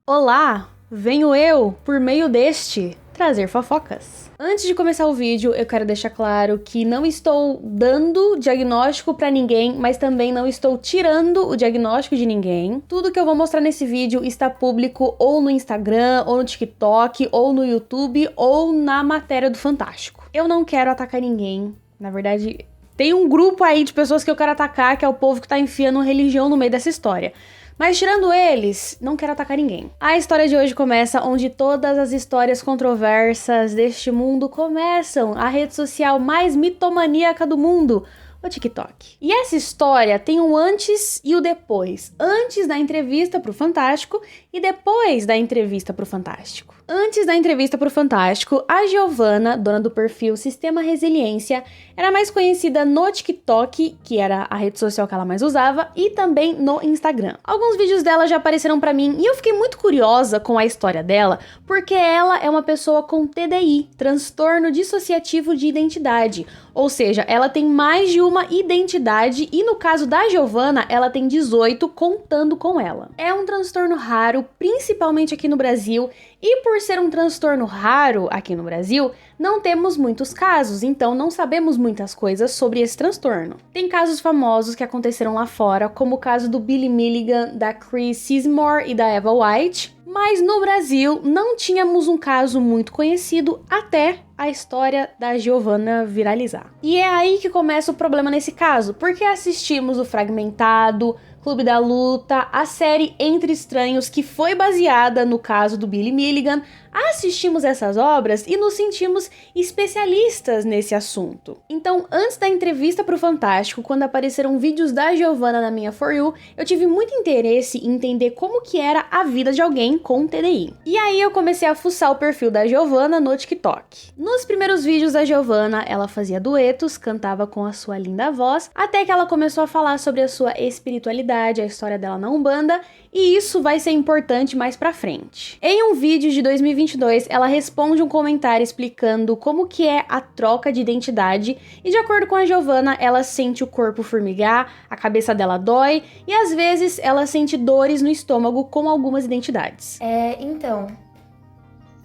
Olá, venho eu, por meio deste, trazer fofocas. Antes de começar o vídeo, eu quero deixar claro que não estou dando diagnóstico pra ninguém, mas também não estou tirando o diagnóstico de ninguém. Tudo que eu vou mostrar nesse vídeo está público ou no Instagram, ou no TikTok, ou no YouTube, ou na matéria do Fantástico. Eu não quero atacar ninguém, na verdade, tem um grupo aí de pessoas que eu quero atacar, que é o povo que tá enfiando religião no meio dessa história. Mas tirando eles, não quero atacar ninguém. A história de hoje começa onde todas as histórias controversas deste mundo começam. A rede social mais mitomaníaca do mundo, o TikTok. E essa história tem um antes e o depois. Antes da entrevista pro Fantástico e depois da entrevista pro Fantástico. Antes da entrevista pro Fantástico, a Giovana, dona do perfil Sistema Resiliência, era mais conhecida no TikTok, que era a rede social que ela mais usava, e também no Instagram. Alguns vídeos dela já apareceram pra mim e eu fiquei muito curiosa com a história dela, porque ela é uma pessoa com TDI, transtorno dissociativo de identidade. Ou seja, ela tem mais de uma identidade e no caso da Giovana, ela tem 18 contando com ela. É um transtorno raro, principalmente aqui no Brasil, e por ser um transtorno raro aqui no Brasil, não temos muitos casos, então não sabemos muitas coisas sobre esse transtorno. Tem casos famosos que aconteceram lá fora, como o caso do Billy Milligan, da Chris Sizemore e da Eva White, mas no Brasil não tínhamos um caso muito conhecido até a história da Giovana viralizar. E é aí que começa o problema nesse caso, porque assistimos o Fragmentado, Clube da Luta, a série Entre Estranhos, que foi baseada no caso do Billy Milligan. Assistimos essas obras e nos sentimos especialistas nesse assunto. Então, antes da entrevista pro Fantástico, quando apareceram vídeos da Giovana na minha For You, eu tive muito interesse em entender como que era a vida de alguém com TDI. E aí eu comecei a fuçar o perfil da Giovana no TikTok. Nos primeiros vídeos da Giovana, ela fazia duetos, cantava com a sua linda voz, até que ela começou a falar sobre a sua espiritualidade, a história dela na Umbanda, e isso vai ser importante mais pra frente. Em um vídeo de 2022, ela responde um comentário explicando como que é a troca de identidade, e de acordo com a Giovana, ela sente o corpo formigar, a cabeça dela dói, e às vezes ela sente dores no estômago com algumas identidades. Então,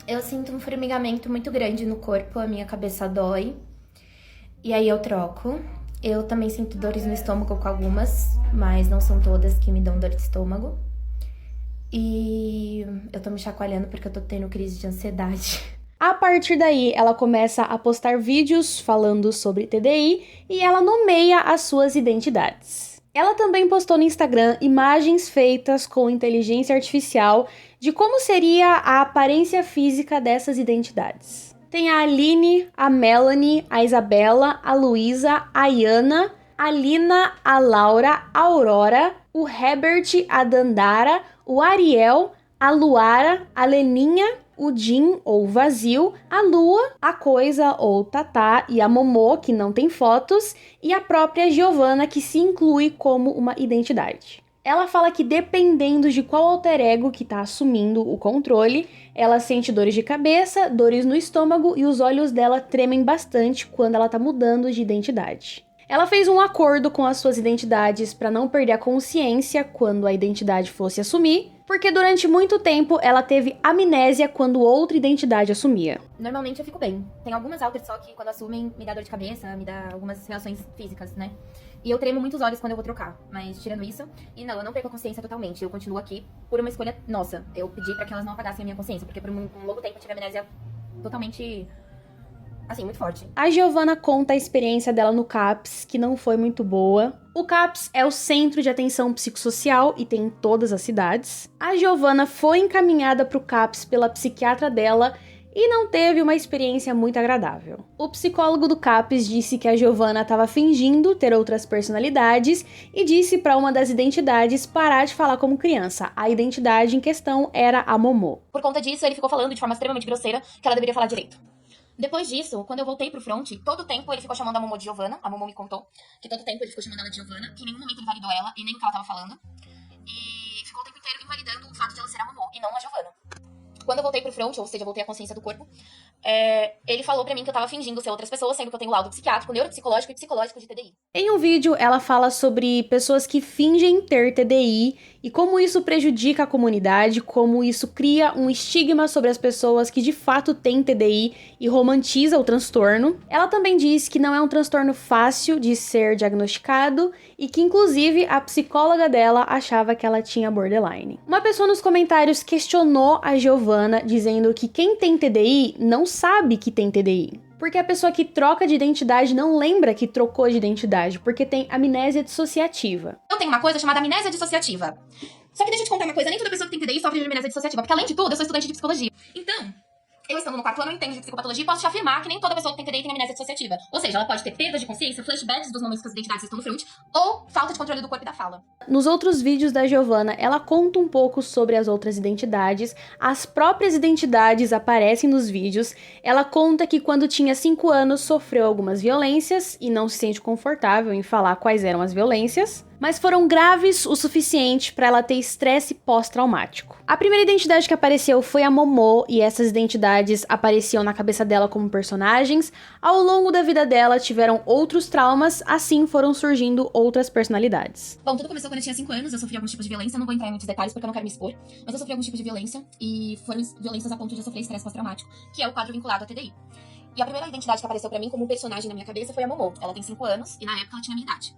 eu sinto um formigamento muito grande no corpo, a minha cabeça dói, e aí eu troco. Eu também sinto dores no estômago com algumas, mas não são todas que me dão dor de estômago. E eu tô me chacoalhando porque eu tô tendo crise de ansiedade. A partir daí, ela começa a postar vídeos falando sobre TDI e ela nomeia as suas identidades. Ela também postou no Instagram imagens feitas com inteligência artificial de como seria a aparência física dessas identidades. Tem a Aline, a Melanie, a Isabela, a Luísa, a Iana, a Lina, a Laura, a Aurora, o Herbert, a Dandara, o Ariel, a Luara, a Leninha, o Jim, ou Vazio, a Lua, a Coisa, ou Tatá, e a Momô, que não tem fotos, e a própria Giovana, que se inclui como uma identidade. Ela fala que dependendo de qual alter ego que tá assumindo o controle, ela sente dores de cabeça, dores no estômago e os olhos dela tremem bastante quando ela tá mudando de identidade. Ela fez um acordo com as suas identidades para não perder a consciência quando a identidade fosse assumir, porque durante muito tempo ela teve amnésia quando outra identidade assumia. Normalmente eu fico bem. Tem algumas alters só que quando assumem me dá dor de cabeça, me dá algumas reações físicas, né? E eu tremo muito os olhos quando eu vou trocar. Mas tirando isso, e não, eu não perco a consciência totalmente. Eu continuo aqui por uma escolha nossa. Eu pedi pra que elas não apagassem a minha consciência, porque por um longo tempo eu tive amnésia totalmente, assim, muito forte. A Giovana conta a experiência dela no CAPS, que não foi muito boa. O CAPS é o Centro de Atenção Psicossocial e tem em todas as cidades. A Giovana foi encaminhada para o CAPS pela psiquiatra dela e não teve uma experiência muito agradável. O psicólogo do CAPS disse que a Giovana estava fingindo ter outras personalidades e disse para uma das identidades parar de falar como criança. A identidade em questão era a Momô. Por conta disso, ele ficou falando de forma extremamente grosseira que ela deveria falar direito. Depois disso, quando eu voltei pro front, todo tempo ele ficou chamando a Momô de Giovana. A Momô me contou que todo tempo ele ficou chamando ela de Giovana, que em nenhum momento ele validou ela e nem o que ela tava falando. E ficou o tempo inteiro invalidando o fato de ela ser a Momô e não a Giovana. Quando eu voltei pro front, ou seja, voltei à consciência do corpo, ele falou pra mim que eu tava fingindo ser outras pessoas, sendo que eu tenho laudo psiquiátrico, neuropsicológico e psicológico de TDI. Em um vídeo, ela fala sobre pessoas que fingem ter TDI e como isso prejudica a comunidade, como isso cria um estigma sobre as pessoas que de fato têm TDI e romantiza o transtorno. Ela também diz que não é um transtorno fácil de ser diagnosticado e que inclusive a psicóloga dela achava que ela tinha borderline. Uma pessoa nos comentários questionou a Giovanna, dizendo que quem tem TDI não sabe que tem TDI. Porque a pessoa que troca de identidade não lembra que trocou de identidade, porque tem amnésia dissociativa. Eu tenho uma coisa chamada amnésia dissociativa. Só que deixa eu te contar uma coisa, nem toda pessoa que tem TDI sofre de amnésia dissociativa, porque além de tudo, eu sou estudante de psicologia. Então, eu estando no 4º ano, eu entendo de psicopatologia e posso te afirmar que nem toda pessoa que tem TDI tem amnésia dissociativa. Ou seja, ela pode ter perda de consciência, flashbacks dos momentos que as identidades estão no front, ou falta de controle do corpo e da fala. Nos outros vídeos da Giovanna, ela conta um pouco sobre as outras identidades, as próprias identidades aparecem nos vídeos, ela conta que quando tinha 5 anos sofreu algumas violências e não se sente confortável em falar quais eram as violências, mas foram graves o suficiente para ela ter estresse pós-traumático. A primeira identidade que apareceu foi a Momô, e essas identidades apareciam na cabeça dela como personagens. Ao longo da vida dela tiveram outros traumas, assim foram surgindo outras personalidades. Bom, tudo começou quando eu tinha 5 anos, eu sofri alguns tipos de violência, não vou entrar em muitos detalhes porque eu não quero me expor, mas eu sofri alguns tipos de violência, e foram violências a ponto de eu sofrer estresse pós-traumático, que é o quadro vinculado a TDI. E a primeira identidade que apareceu pra mim como um personagem na minha cabeça foi a Momô. Ela tem 5 anos, e na época ela tinha a minha idade.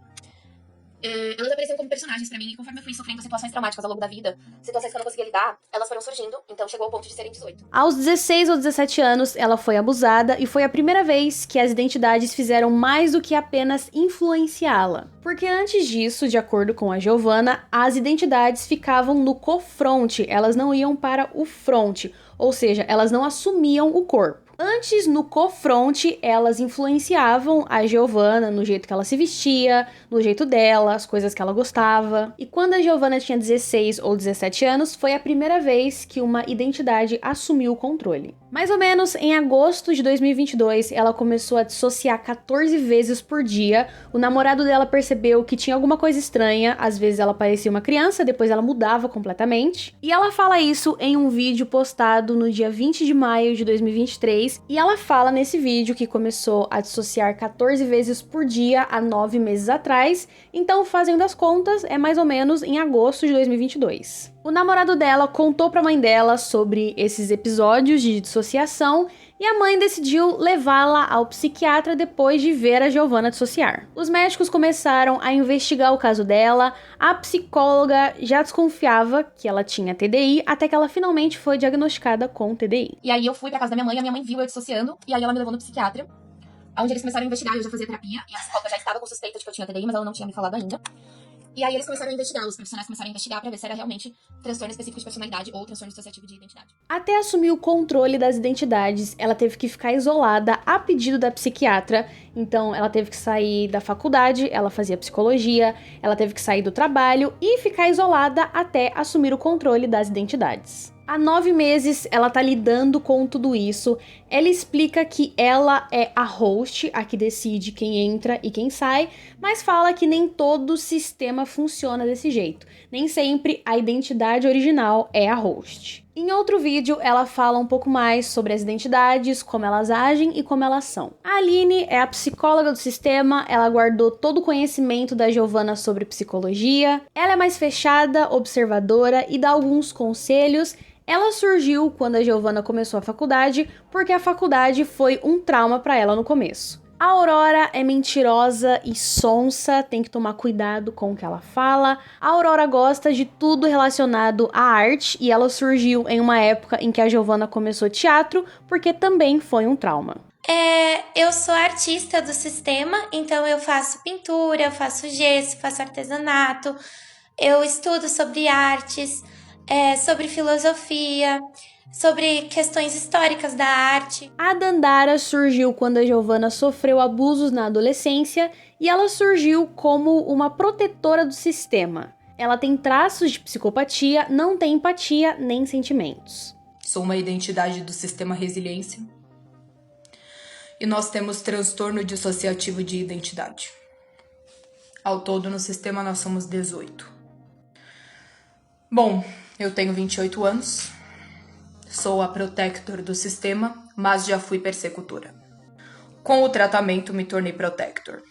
Elas apareceram como personagens pra mim, e conforme eu fui sofrendo situações traumáticas ao longo da vida, situações que eu não conseguia lidar, elas foram surgindo, então chegou ao ponto de serem 18. Aos 16 ou 17 anos, ela foi abusada e foi a primeira vez que as identidades fizeram mais do que apenas influenciá-la. Porque antes disso, de acordo com a Giovanna, as identidades ficavam no cofronte, elas não iam para o fronte, ou seja, elas não assumiam o corpo. Antes, no cofronte, elas influenciavam a Giovanna no jeito que ela se vestia, no jeito dela, as coisas que ela gostava. E quando a Giovanna tinha 16 ou 17 anos, foi a primeira vez que uma identidade assumiu o controle. Mais ou menos em agosto de 2022, ela começou a dissociar 14 vezes por dia. O namorado dela percebeu que tinha alguma coisa estranha, às vezes ela parecia uma criança, depois ela mudava completamente. E ela fala isso em um vídeo postado no dia 20 de maio de 2023, e ela fala nesse vídeo que começou a dissociar 14 vezes por dia há 9 meses atrás, então fazendo as contas, é mais ou menos em agosto de 2022. O namorado dela contou pra mãe dela sobre esses episódios de dissociação e a mãe decidiu levá-la ao psiquiatra depois de ver a Giovanna dissociar. Os médicos começaram a investigar o caso dela, a psicóloga já desconfiava que ela tinha TDI, até que ela finalmente foi diagnosticada com TDI. E aí eu fui pra casa da minha mãe, a minha mãe viu eu dissociando, e aí ela me levou no psiquiatra, onde eles começaram a investigar, eu já fazia terapia, e a psicóloga já estava com suspeita de que eu tinha TDI, mas ela não tinha me falado ainda. E aí eles começaram a investigar, os profissionais começaram a investigar pra ver se era realmente transtorno específico de personalidade ou transtorno dissociativo de identidade. Até assumir o controle das identidades, ela teve que ficar isolada a pedido da psiquiatra, então ela teve que sair da faculdade, ela fazia psicologia, ela teve que sair do trabalho e ficar isolada até assumir o controle das identidades. Há 9 meses ela tá lidando com tudo isso. Ela explica que ela é a host, a que decide quem entra e quem sai, mas fala que nem todo o sistema funciona desse jeito. Nem sempre a identidade original é a host. Em outro vídeo, ela fala um pouco mais sobre as identidades, como elas agem e como elas são. A Aline é a psicóloga do sistema, ela guardou todo o conhecimento da Giovanna sobre psicologia. Ela é mais fechada, observadora e dá alguns conselhos. Ela surgiu quando a Giovanna começou a faculdade, porque a faculdade foi um trauma para ela no começo. A Aurora é mentirosa e sonsa, tem que tomar cuidado com o que ela fala. A Aurora gosta de tudo relacionado à arte e ela surgiu em uma época em que a Giovanna começou teatro, porque também foi um trauma. Eu sou artista do sistema, então eu faço pintura, eu faço gesso, faço artesanato, eu estudo sobre artes, sobre filosofia, sobre questões históricas da arte. A Dandara surgiu quando a Giovanna sofreu abusos na adolescência e ela surgiu como uma protetora do sistema. Ela tem traços de psicopatia, não tem empatia nem sentimentos. Sou uma identidade do sistema resiliência. E nós temos transtorno dissociativo de identidade. Ao todo, no sistema, nós somos 18. Bom, eu tenho 28 anos. Sou a protector do sistema, mas já fui persecutora. Com o tratamento, me tornei protector.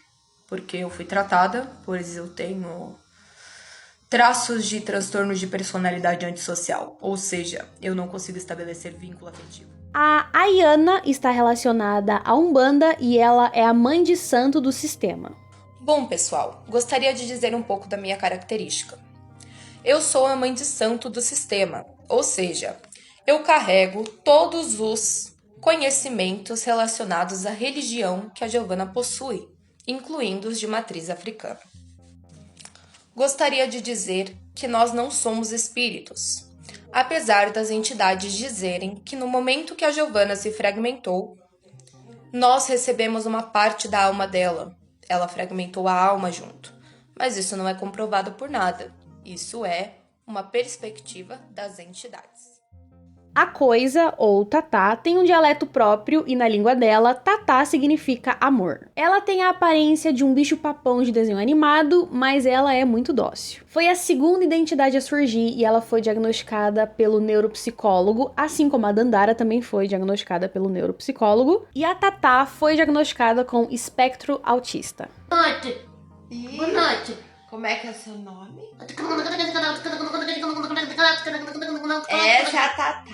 Porque eu fui tratada, pois eu tenho Traços de transtornos de personalidade antissocial, ou seja, eu não consigo estabelecer vínculo afetivo. A Ayana está relacionada à Umbanda e ela é a mãe de santo do sistema. Bom, pessoal, gostaria de dizer um pouco da minha característica. Eu sou a mãe de santo do sistema, ou seja, eu carrego todos os conhecimentos relacionados à religião que a Giovana possui, incluindo os de matriz africana. Gostaria de dizer que nós não somos espíritos, apesar das entidades dizerem que no momento que a Giovana se fragmentou, nós recebemos uma parte da alma dela. Ela fragmentou a alma junto, mas isso não é comprovado por nada. Isso é uma perspectiva das entidades. A Coisa, ou Tatá, tem um dialeto próprio e na língua dela, Tatá significa amor. Ela tem a aparência de um bicho-papão de desenho animado, mas ela é muito dócil. Foi a segunda identidade a surgir e ela foi diagnosticada pelo neuropsicólogo, assim como a Dandara também foi diagnosticada pelo neuropsicólogo, e a Tatá foi diagnosticada com espectro autista. Boa noite. Boa noite. Como é que é seu nome? Essa é a Tatá.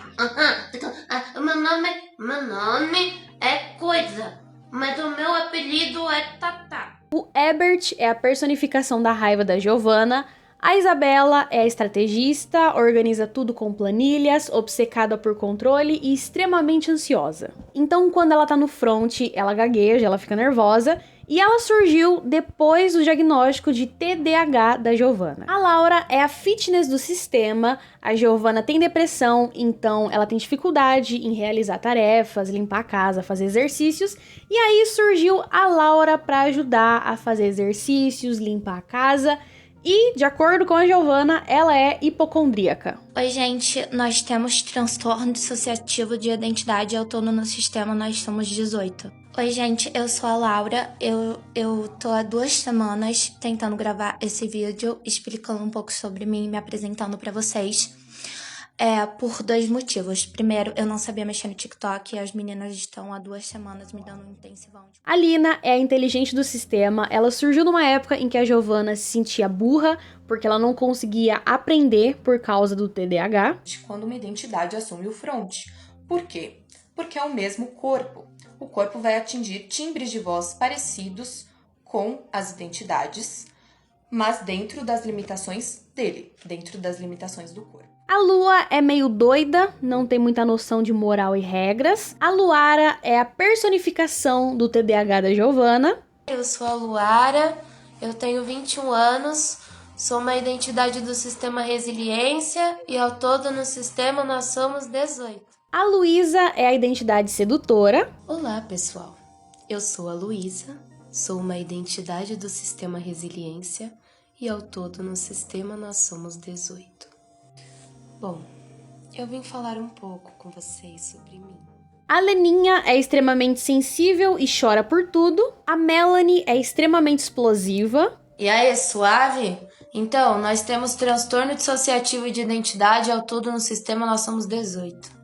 Meu nome é Coisa, mas o meu apelido é Tatá. O Ebert é a personificação da raiva da Giovana. A Isabela é a estrategista, organiza tudo com planilhas, obcecada por controle e extremamente ansiosa. Então, quando ela tá no front, ela gagueja, ela fica nervosa. E ela surgiu depois do diagnóstico de TDAH da Giovana. A Laura é a fitness do sistema, a Giovana tem depressão, então ela tem dificuldade em realizar tarefas, limpar a casa, fazer exercícios, e aí surgiu a Laura para ajudar a fazer exercícios, limpar a casa, e, de acordo com a Giovana, ela é hipocondríaca. Oi, gente, nós temos transtorno dissociativo de identidade autônoma no sistema, nós somos 18. Oi, gente, eu sou a Laura, eu tô há 2 semanas tentando gravar esse vídeo, explicando um pouco sobre mim, me apresentando pra vocês, por 2 motivos. Primeiro, eu não sabia mexer no TikTok e as meninas estão há 2 semanas me dando um intensivão. A Lina é a inteligente do sistema, ela surgiu numa época em que a Giovana se sentia burra, porque ela não conseguia aprender por causa do TDAH. Quando uma identidade assume o front. Por quê? Porque é o mesmo corpo. O corpo vai atingir timbres de voz parecidos com as identidades, mas dentro das limitações dele, dentro das limitações do corpo. A Lua é meio doida, não tem muita noção de moral e regras. A Luara é a personificação do TDAH da Giovana. Eu sou a Luara, eu tenho 21 anos, sou uma identidade do sistema Resiliência e ao todo no sistema nós somos 18. A Luísa é a identidade sedutora. Olá, pessoal. Eu sou a Luísa, sou uma identidade do sistema Resiliência e ao todo no sistema nós somos 18. Bom, eu vim falar um pouco com vocês sobre mim. A Leninha é extremamente sensível e chora por tudo. A Melanie é extremamente explosiva. E aí, suave? Então, nós temos transtorno dissociativo de identidade, ao todo no sistema nós somos 18.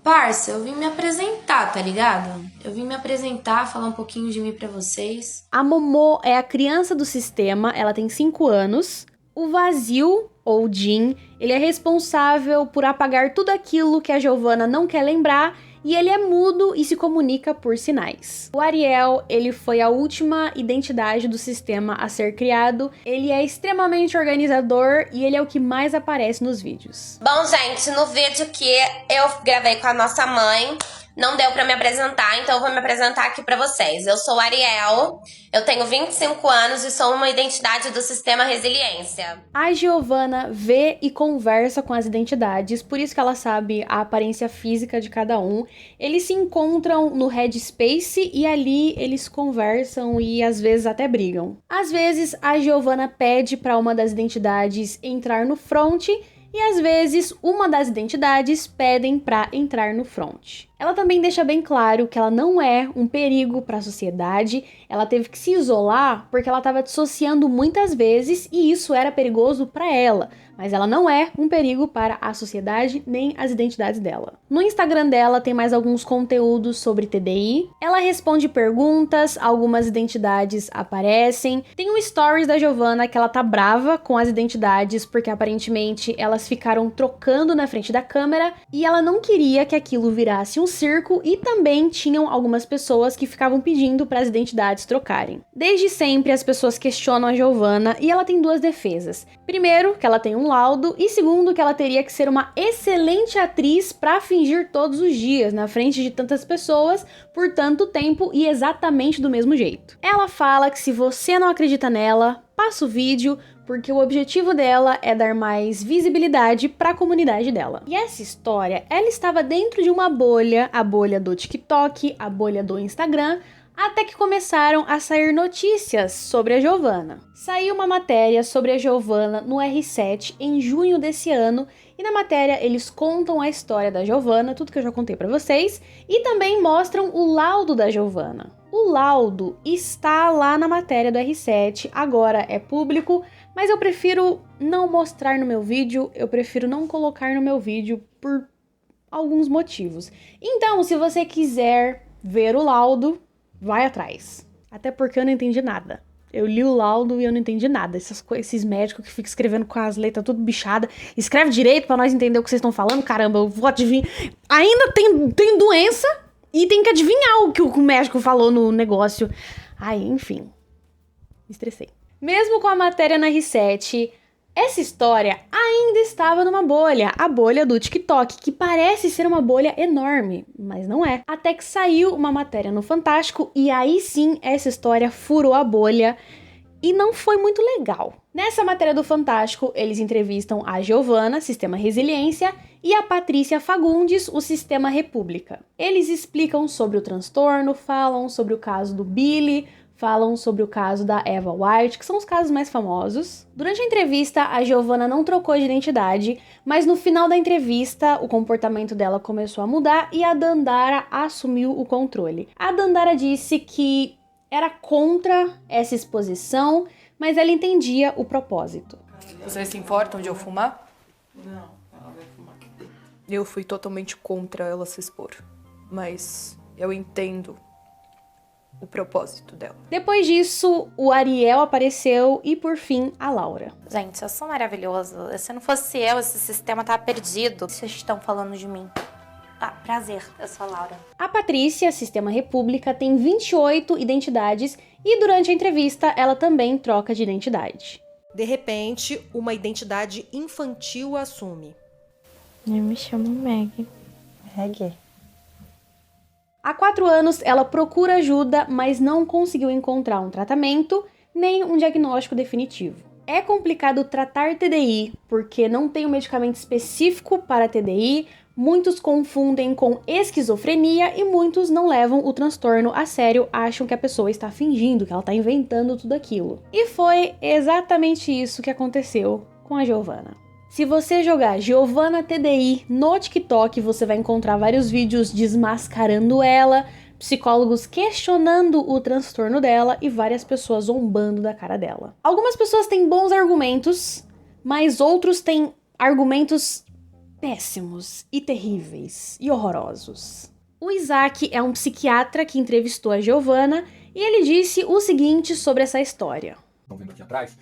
Parça, eu vim me apresentar, tá ligado? Eu vim me apresentar, falar um pouquinho de mim pra vocês. A Momô é a criança do sistema, ela tem 5 anos. O Vazio, ou Jin, ele é responsável por apagar tudo aquilo que a Giovana não quer lembrar e ele é mudo e se comunica por sinais. O Ariel, ele foi a última identidade do sistema a ser criado, ele é extremamente organizador e ele é o que mais aparece nos vídeos. Bom, gente, no vídeo que eu gravei com a nossa mãe, não deu pra me apresentar, então eu vou me apresentar aqui pra vocês. Eu sou Ariel, eu tenho 25 anos e sou uma identidade do sistema Resiliência. A Giovana vê e conversa com as identidades, por isso que ela sabe a aparência física de cada um. Eles se encontram no Headspace e ali eles conversam e às vezes até brigam. Às vezes a Giovana pede pra uma das identidades entrar no front e às vezes uma das identidades pedem para entrar no front. Ela também deixa bem claro que ela não é um perigo para a sociedade, ela teve que se isolar porque ela estava dissociando muitas vezes e isso era perigoso para ela, mas ela não é um perigo para a sociedade nem as identidades dela. No Instagram dela tem mais alguns conteúdos sobre TDI, ela responde perguntas, algumas identidades aparecem, tem um stories da Giovanna que ela tá brava com as identidades porque aparentemente elas ficaram trocando na frente da câmera e ela não queria que aquilo virasse um circo e também tinham algumas pessoas que ficavam pedindo para as identidades trocarem. Desde sempre as pessoas questionam a Giovanna e ela tem duas defesas. Primeiro, que ela tem um laudo e segundo, que ela teria que ser uma excelente atriz para fingir todos os dias na frente de tantas pessoas por tanto tempo e exatamente do mesmo jeito. Ela fala que se você não acredita nela, passa o vídeo, porque o objetivo dela é dar mais visibilidade para a comunidade dela. E essa história, ela estava dentro de uma bolha, a bolha do TikTok, a bolha do Instagram, até que começaram a sair notícias sobre a Giovanna. Saiu uma matéria sobre a Giovanna no R7 em junho desse ano, e na matéria eles contam a história da Giovanna, tudo que eu já contei pra vocês, e também mostram o laudo da Giovanna. O laudo está lá na matéria do R7, agora é público, mas eu prefiro não mostrar no meu vídeo, eu prefiro não colocar no meu vídeo por alguns motivos. Então, se você quiser ver o laudo, vai atrás. Até porque eu não entendi nada. Eu li o laudo e eu não entendi nada. Esses médicos que ficam escrevendo com as letras tudo bichada. Escreve direito pra nós entender o que vocês estão falando. Caramba, eu vou adivinhar. Ainda tem doença e tem que adivinhar o que o médico falou no negócio. Aí, enfim. Me estressei. Mesmo com a matéria na R7, essa história ainda estava numa bolha, a bolha do TikTok, que parece ser uma bolha enorme, mas não é. Até que saiu uma matéria no Fantástico e aí sim essa história furou a bolha e não foi muito legal. Nessa matéria do Fantástico, eles entrevistam a Giovanna, Sistema Resiliência, e a Patrícia Fagundes, o Sistema República. Eles explicam sobre o transtorno, falam sobre o caso do Billy, falam sobre o caso da Eva White, que são os casos mais famosos. Durante a entrevista, a Giovanna não trocou de identidade, mas no final da entrevista, o comportamento dela começou a mudar e a Dandara assumiu o controle. A Dandara disse que era contra essa exposição, mas ela entendia o propósito. Vocês se importam de eu fumar? Não, ela vai fumar aqui dentro. Eu fui totalmente contra ela se expor, mas eu entendo o propósito dela. Depois disso, o Ariel apareceu e, por fim, a Laura. Gente, eu sou maravilhosa. Se não fosse eu, esse sistema tava perdido. Vocês estão falando de mim. Ah, prazer, eu sou a Laura. A Patrícia, Sistema República, tem 28 identidades e durante a entrevista ela também troca de identidade. De repente, uma identidade infantil assume. Eu me chamo Meg. Meg? Há 4 anos, ela procura ajuda, mas não conseguiu encontrar um tratamento nem um diagnóstico definitivo. É complicado tratar TDI, porque não tem um medicamento específico para TDI, muitos confundem com esquizofrenia e muitos não levam o transtorno a sério, acham que a pessoa está fingindo, que ela está inventando tudo aquilo. E foi exatamente isso que aconteceu com a Giovanna. Se você jogar Giovanna TDI no TikTok, você vai encontrar vários vídeos desmascarando ela, psicólogos questionando o transtorno dela e várias pessoas zombando da cara dela. Algumas pessoas têm bons argumentos, mas outros têm argumentos péssimos e terríveis e horrorosos. O Isaac é um psiquiatra que entrevistou a Giovanna e ele disse o seguinte sobre essa história. Estão vendo aqui atrás,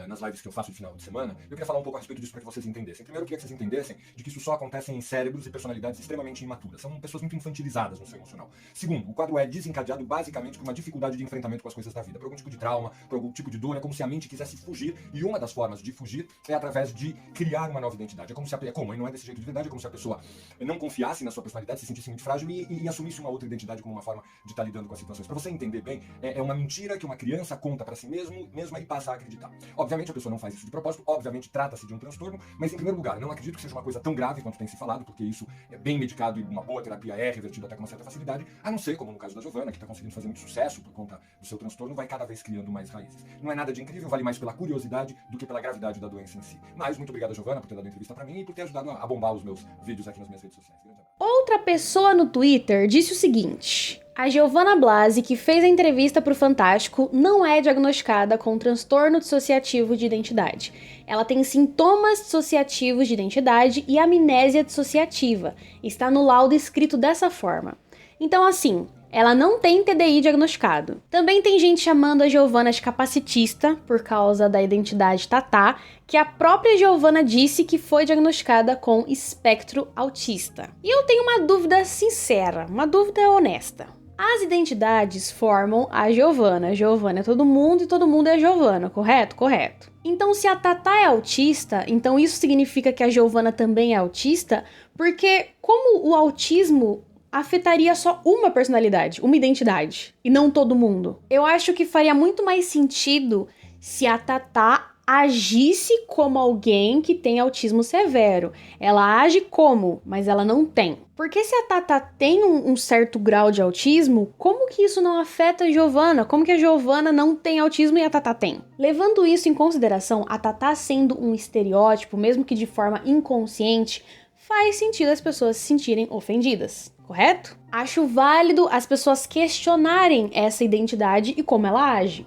nas lives que eu faço de final de semana, eu queria falar um pouco a respeito disso para que vocês entendessem. Primeiro, eu queria que vocês entendessem de que isso só acontece em cérebros e personalidades extremamente imaturas. São pessoas muito infantilizadas no seu emocional. Segundo, o quadro é desencadeado basicamente por uma dificuldade de enfrentamento com as coisas da vida, por algum tipo de trauma, por algum tipo de dor. É como se a mente quisesse fugir, e uma das formas de fugir é através de criar uma nova identidade. É como se e não é desse jeito de verdade, é como se a pessoa não confiasse na sua personalidade, se sentisse muito frágil e assumisse uma outra identidade como uma forma de estar lidando com as situações. Para você entender bem, é uma mentira que uma criança conta para si mesma e passa a acreditar. Obviamente a pessoa não faz isso de propósito, obviamente trata-se de um transtorno, mas em primeiro lugar, eu não acredito que seja uma coisa tão grave quanto tem se falado, porque isso é bem medicado e uma boa terapia é revertida até com uma certa facilidade, a não ser, como no caso da Giovanna, que está conseguindo fazer muito sucesso por conta do seu transtorno, vai cada vez criando mais raízes. Não é nada de incrível, vale mais pela curiosidade do que pela gravidade da doença em si. Mas muito obrigado, Giovanna, por ter dado a entrevista para mim e por ter ajudado a bombar os meus vídeos aqui nas minhas redes sociais. Outra pessoa no Twitter disse o seguinte: A Giovanna Blasi, que fez a entrevista pro Fantástico, não é diagnosticada com transtorno dissociativo de identidade. Ela tem sintomas dissociativos de identidade e amnésia dissociativa. Está no laudo escrito dessa forma. Então, assim, ela não tem TDI diagnosticado. Também tem gente chamando a Giovanna de capacitista por causa da identidade Tatá, que a própria Giovanna disse que foi diagnosticada com espectro autista. E eu tenho uma dúvida sincera, uma dúvida honesta. As identidades formam a Giovanna. A Giovanna é todo mundo e todo mundo é a Giovanna, correto? Correto. Então, se a Tatá é autista, então isso significa que a Giovanna também é autista? Porque como o autismo afetaria só uma personalidade, uma identidade, e não todo mundo? Eu acho que faria muito mais sentido se a Tatá agisse como alguém que tem autismo severo. Ela age como, mas ela não tem. Porque se a Tatá tem um certo grau de autismo, como que isso não afeta a Giovanna? Como que a Giovanna não tem autismo e a Tatá tem? Levando isso em consideração, a Tatá sendo um estereótipo, mesmo que de forma inconsciente, faz sentido as pessoas se sentirem ofendidas, correto? Acho válido as pessoas questionarem essa identidade e como ela age.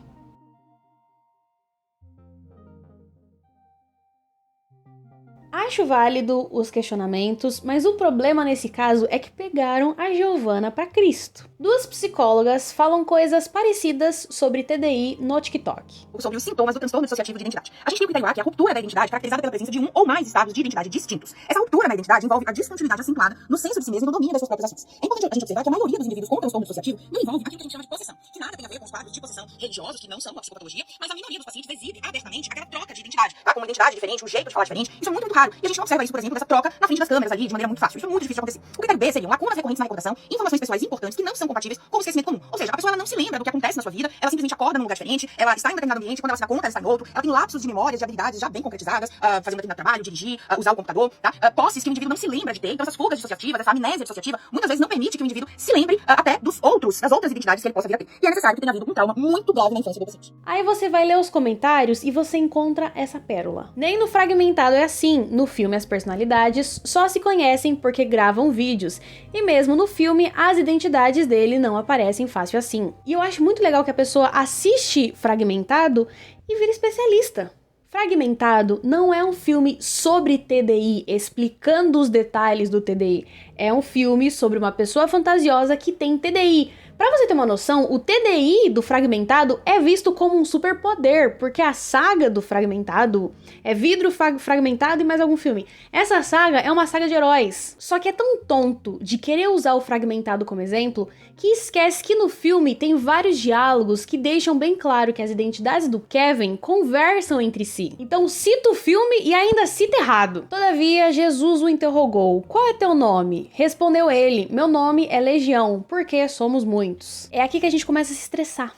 Acho válido os questionamentos, mas o problema nesse caso é que pegaram a Giovanna para Cristo. Duas psicólogas falam coisas parecidas sobre TDI no TikTok. Sobre os sintomas do transtorno dissociativo de identidade. A gente tem que entender que a ruptura da identidade é caracterizada pela presença de um ou mais estados de identidade distintos. Essa ruptura na identidade envolve a discontinuidade acentuada no senso de si mesmo e no domínio das suas próprias ações. É importante a gente observar que a maioria dos indivíduos com transtorno dissociativo não envolve aquilo que a gente chama de possessão, que nada tem a ver com os quadros de possessão religiosos, que não são uma psicopatologia, mas a minoria dos pacientes reside abertamente aquela troca de identidade, tá? Com uma identidade diferente, um jeito de falar diferente. Isso é muito, muito raro. E a gente não observa isso, por exemplo, dessa troca na frente das câmeras ali, de maneira muito fácil. Isso é muito difícil de acontecer. O critério B seriam lacunas recorrentes na recordação, informações pessoais importantes que não são compatíveis com o esquecimento comum. Ou seja, a pessoa ela não se lembra do que acontece na sua vida, ela simplesmente acorda num lugar diferente, ela está em um determinado ambiente, quando ela se dá conta, ela está em outro, ela tem lapsos de memórias, de habilidades já bem concretizadas, fazer um determinado trabalho, dirigir, usar o computador, tá? Posses que o indivíduo não se lembra de ter. Então essas fugas dissociativas, essa amnésia dissociativa, muitas vezes não permite que o indivíduo se lembre até das outras identidades que ele possa vir a ter. E é necessário que tenha havido um trauma muito grave na infância do paciente. Aí você vai ler os comentários e você encontra essa pérola. Nem no Fragmentado é assim. No filme, as personalidades só se conhecem porque gravam vídeos. E mesmo no filme, as identidades dele não aparecem fácil assim. E eu acho muito legal que a pessoa assiste Fragmentado e vira especialista. Fragmentado não é um filme sobre TDI, explicando os detalhes do TDI. É um filme sobre uma pessoa fantasiosa que tem TDI. Pra você ter uma noção, o TDI do Fragmentado é visto como um superpoder, porque a saga do Fragmentado é Vidro Fragmentado e mais algum filme. Essa saga é uma saga de heróis. Só que é tão tonto de querer usar o Fragmentado como exemplo, que esquece que no filme tem vários diálogos que deixam bem claro que as identidades do Kevin conversam entre si. Então cita o filme e ainda cita errado. Todavia, Jesus o interrogou: "Qual é teu nome?" Respondeu ele: "Meu nome é Legião, porque somos muitos." É aqui que a gente começa a se estressar.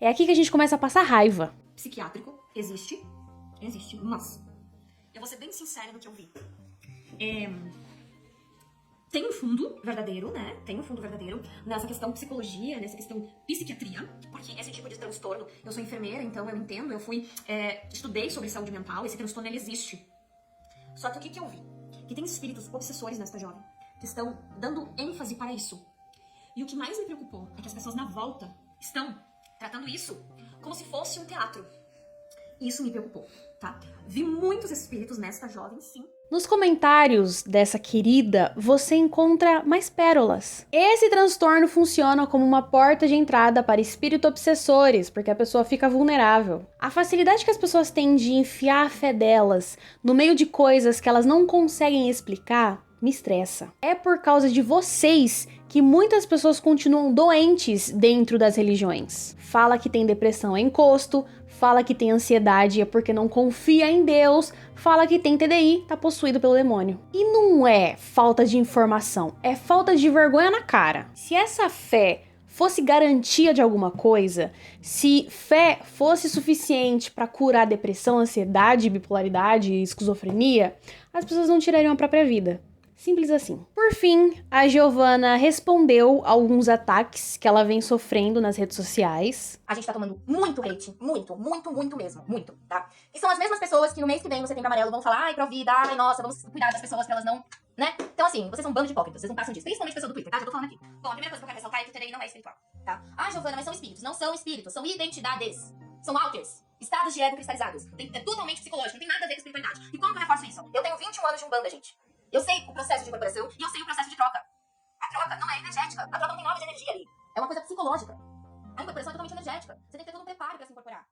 É aqui que a gente começa a passar raiva. Psiquiátrico existe, mas eu vou ser bem sincera no que eu vi. Tem um fundo verdadeiro, né? Tem um fundo verdadeiro nessa questão psicologia, nessa questão psiquiatria, porque esse tipo de transtorno, eu sou enfermeira, então eu entendo, eu estudei sobre saúde mental, esse transtorno ele existe. Só que o que eu vi? Que tem espíritos obsessores nesta jovem, que estão dando ênfase para isso. E o que mais me preocupou é que as pessoas na volta estão tratando isso como se fosse um teatro. Isso me preocupou, tá? Vi muitos espíritos nesta jovem, sim. Nos comentários dessa querida, você encontra mais pérolas. Esse transtorno funciona como uma porta de entrada para espíritos obsessores, porque a pessoa fica vulnerável. A facilidade que as pessoas têm de enfiar a fé delas no meio de coisas que elas não conseguem explicar me estressa. É por causa de vocês que muitas pessoas continuam doentes dentro das religiões. Fala que tem depressão é encosto, fala que tem ansiedade é porque não confia em Deus, fala que tem TDI, tá possuído pelo demônio. E não é falta de informação, é falta de vergonha na cara. Se essa fé fosse garantia de alguma coisa, se fé fosse suficiente para curar depressão, ansiedade, bipolaridade e esquizofrenia, as pessoas não tirariam a própria vida. Simples assim. Por fim, a Giovanna respondeu a alguns ataques que ela vem sofrendo nas redes sociais. A gente tá tomando muito hate, muito mesmo, muito, tá? E são as mesmas pessoas que no mês que vem no Setembro Amarelo vão falar, ai, Provida, ai, nossa, vamos cuidar das pessoas pra elas não né? Então, assim, vocês são um bando de hipócritas, vocês não passam disso. Principalmente pessoa do Twitter, tá? Já tô falando aqui. Bom, a primeira coisa que eu quero ressaltar é que o TDI não é espiritual, tá? Ah, Giovana, mas são espíritos. Não são espíritos, são identidades. São alters. Estados de ego cristalizados. É totalmente psicológico, não tem nada a ver com espiritualidade. E como que eu reforço isso? Eu tenho 21 anos de Umbanda, gente. Eu sei o processo de incorporação e eu sei o processo de troca. A troca não é energética. A troca não tem nada de energia ali. É uma coisa psicológica. A incorporação é totalmente energética. Você tem que ter todo um preparo pra se incorporar.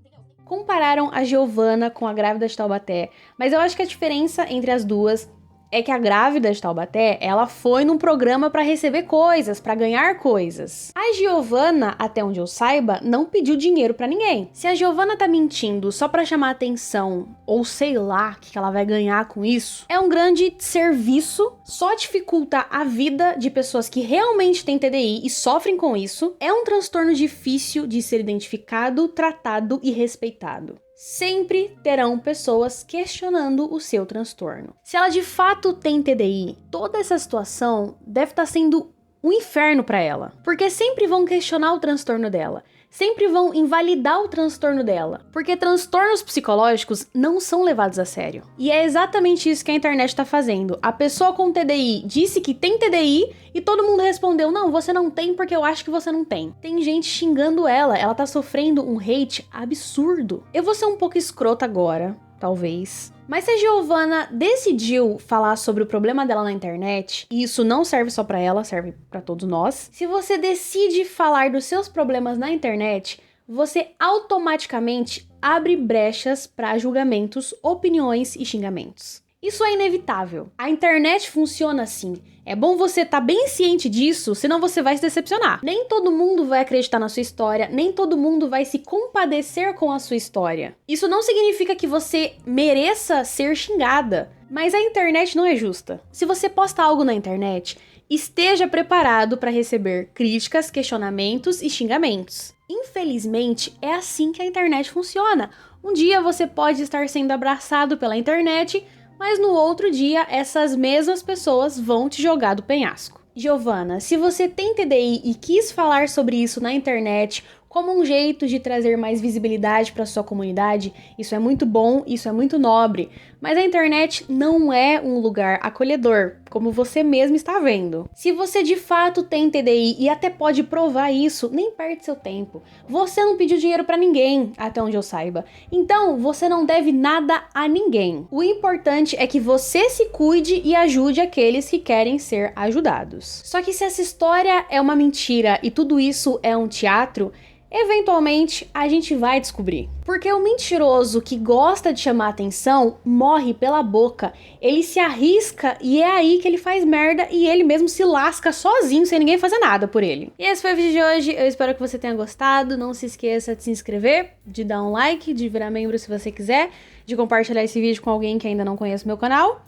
Entendeu? Compararam a Giovana com a grávida de Taubaté, mas eu acho que a diferença entre as duas é que a grávida de Taubaté, ela foi num programa pra receber coisas, pra ganhar coisas. A Giovana, até onde eu saiba, não pediu dinheiro pra ninguém. Se a Giovana tá mentindo só pra chamar atenção, ou sei lá o que ela vai ganhar com isso, é um grande serviço, só dificulta a vida de pessoas que realmente têm TDI e sofrem com isso. É um transtorno difícil de ser identificado, tratado e respeitado. Sempre terão pessoas questionando o seu transtorno. Se ela de fato tem TDI, toda essa situação deve estar sendo um inferno para ela, porque sempre vão questionar o transtorno dela, sempre vão invalidar o transtorno dela, porque transtornos psicológicos não são levados a sério. E é exatamente isso que a internet tá fazendo. A pessoa com TDI disse que tem TDI e todo mundo respondeu, não, você não tem porque eu acho que você não tem. Tem gente xingando ela tá sofrendo um hate absurdo. Eu vou ser um pouco escrota agora, talvez. Mas se a Giovana decidiu falar sobre o problema dela na internet, e isso não serve só pra ela, serve pra todos nós, se você decide falar dos seus problemas na internet, você automaticamente abre brechas para julgamentos, opiniões e xingamentos. Isso é inevitável. A internet funciona assim. É bom você estar bem ciente disso, senão você vai se decepcionar. Nem todo mundo vai acreditar na sua história, nem todo mundo vai se compadecer com a sua história. Isso não significa que você mereça ser xingada, mas a internet não é justa. Se você posta algo na internet, esteja preparado para receber críticas, questionamentos e xingamentos. Infelizmente, é assim que a internet funciona. Um dia você pode estar sendo abraçado pela internet, mas no outro dia, essas mesmas pessoas vão te jogar do penhasco. Giovana, se você tem TDI e quis falar sobre isso na internet como um jeito de trazer mais visibilidade para sua comunidade, isso é muito bom, isso é muito nobre, mas a internet não é um lugar acolhedor, como você mesmo está vendo. Se você de fato tem TDI e até pode provar isso, nem perde seu tempo. Você não pediu dinheiro para ninguém, até onde eu saiba. Então, você não deve nada a ninguém. O importante é que você se cuide e ajude aqueles que querem ser ajudados. Só que se essa história é uma mentira e tudo isso é um teatro, eventualmente a gente vai descobrir. Porque o mentiroso que gosta de chamar atenção morre pela boca. Ele se arrisca e é aí que ele faz merda e ele mesmo se lasca sozinho sem ninguém fazer nada por ele. E esse foi o vídeo de hoje. Eu espero que você tenha gostado. Não se esqueça de se inscrever, de dar um like, de virar membro se você quiser, de compartilhar esse vídeo com alguém que ainda não conhece o meu canal.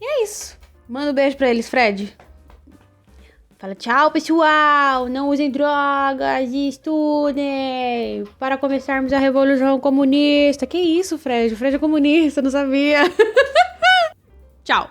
E é isso. Manda um beijo pra eles, Fred. Fala tchau, pessoal! Não usem drogas e estudem para começarmos a revolução comunista. Que isso, Fred? O Fred é comunista, não sabia. Tchau!